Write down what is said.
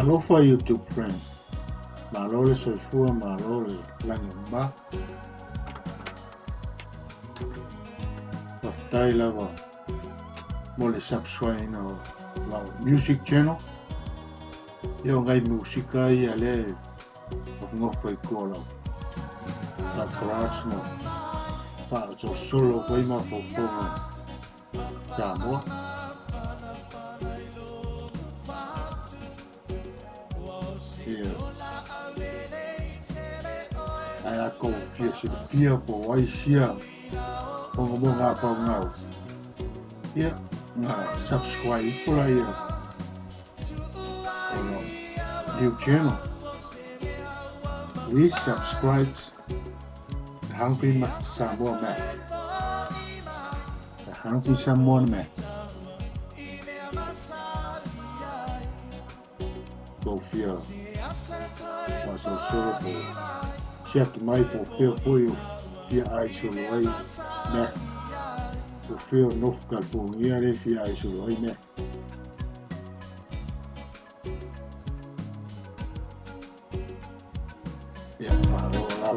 Alofa YouTube friend, malole soifua malole langimba, waftai lava mole subscribe no lau music channel, yo ngai musika ia le ngofai ko lau, la crash no, pa so solo vai ma fofonga, Samoa. Ai ko fia po ai sia po mo nga pa ngau ia nga subscribe por aí new channel we subscribe hungry ma Samoa ma hungry Samoa ma go fia was solo po Check mai po feel foi fia ai solo ai me po feel no ficar po ia le fia ai solo ai me ya ma lo la